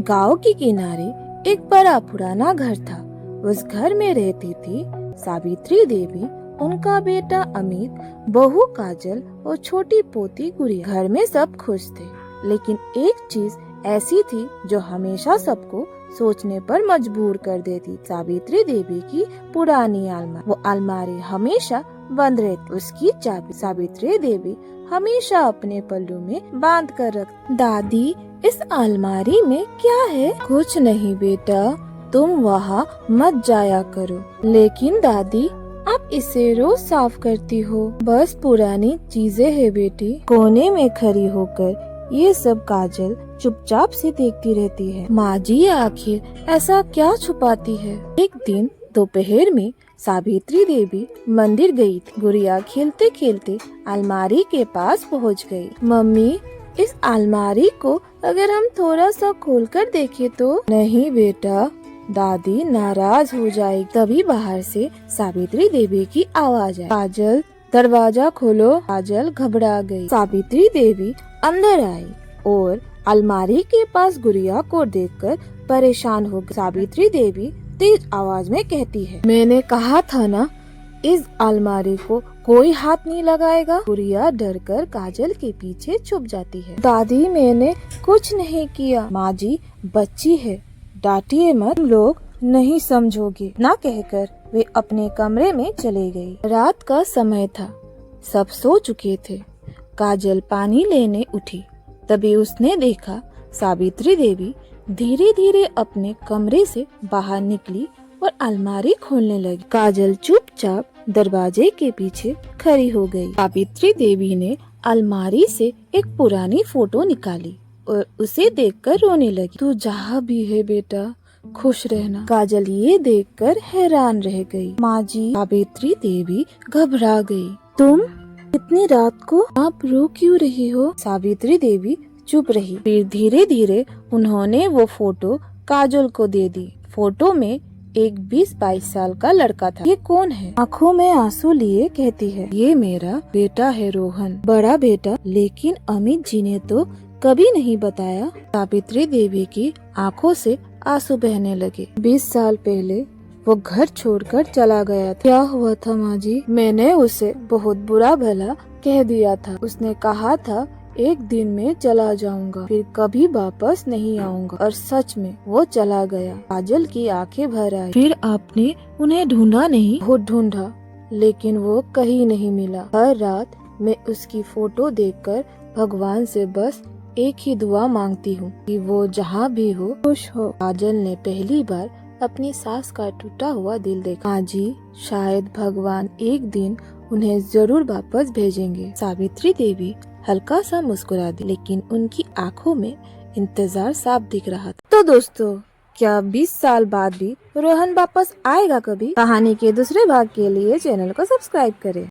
गांव के किनारे एक बड़ा पुराना घर था। उस घर में रहती थी सावित्री देवी, उनका बेटा अमित, बहू काजल और छोटी पोती गुड़िया। घर में सब खुश थे, लेकिन एक चीज ऐसी थी जो हमेशा सबको सोचने पर मजबूर कर देती। सावित्री देवी की पुरानी अलमारी। वो अलमारी हमेशा बंद रहती। उसकी चाबी सावित्री देवी हमेशा अपने पल्लू में बांध कर रख। दादी, इस अलमारी में क्या है? कुछ नहीं बेटा, तुम वहाँ मत जाया करो। लेकिन दादी, आप इसे रोज साफ करती हो। बस पुरानी चीजें है बेटी। कोने में खड़ी होकर ये सब काजल चुपचाप से देखती रहती है। माँ जी, आखिर ऐसा क्या छुपाती है? एक दिन दोपहर में सावित्री देवी मंदिर गई थी। गुड़िया खेलते खेलते अलमारी के पास पहुँच गई। मम्मी, इस अलमारी को अगर हम थोड़ा सा खोलकर देखें तो? नहीं बेटा, दादी नाराज हो जाएगी। तभी बाहर से सावित्री देवी की आवाज आई, काजल दरवाजा खोलो। काजल घबरा गई। सावित्री देवी अंदर आई और अलमारी के पास गुड़िया को देखकर परेशान हो गई। सावित्री देवी तेज आवाज में कहती है, मैंने कहा था ना, इस अलमारी को कोई हाथ नहीं लगाएगा। गुड़िया डरकर काजल के पीछे छुप जाती है। दादी, मैंने कुछ नहीं किया। माँ जी, बच्ची है, डांटिए मत, तुम लोग नहीं समझोगे ना कहकर वे अपने कमरे में चले गई। रात का समय था, सब सो चुके थे। काजल पानी लेने उठी, तभी उसने देखा सावित्री देवी धीरे धीरे अपने कमरे से बाहर निकली और अलमारी खोलने लगी। काजल चुपचाप दरवाजे के पीछे खड़ी हो गई। सावित्री देवी ने अलमारी से एक पुरानी फोटो निकाली और उसे देखकर रोने लगी। तू जहाँ भी है बेटा, खुश रहना। काजल ये देखकर हैरान रह गई। माँ जी, सावित्री देवी घबरा गई। तुम इतनी रात को आप रो क्यों रही हो? सावित्री देवी चुप रही। फिर धीरे धीरे उन्होंने वो फोटो काजल को दे दी। फोटो में एक 20-22 साल का लड़का था। ये कौन है? आंखों में आंसू लिए कहती है, ये मेरा बेटा है रोहन, बड़ा बेटा। लेकिन अमित जी ने तो कभी नहीं बताया। सावित्री देवी की आंखों से आंसू बहने लगे। 20 साल पहले वो घर छोड़कर चला गया था। क्या हुआ था माँ जी? मैंने उसे बहुत बुरा भला कह दिया था। उसने कहा था एक दिन में चला जाऊंगा, फिर कभी वापस नहीं आऊंगा। और सच में वो चला गया। काजल की आंखें भर आई। फिर आपने उन्हें ढूंढा नहीं? बहुत ढूंढा, लेकिन वो कहीं नहीं मिला। हर रात मैं उसकी फोटो देखकर भगवान से बस एक ही दुआ मांगती हूँ कि वो जहाँ भी हो खुश हो। काजल ने पहली बार अपनी सास का टूटा हुआ दिल देखा। हाँ जी, शायद भगवान एक दिन उन्हें जरूर वापस भेजेंगे। सावित्री देवी हल्का सा मुस्कुरा दी, लेकिन उनकी आंखों में इंतजार साफ दिख रहा था। तो दोस्तों, क्या 20 साल बाद भी रोहन वापस आएगा कभी? कहानी के दूसरे भाग के लिए चैनल को सब्सक्राइब करें।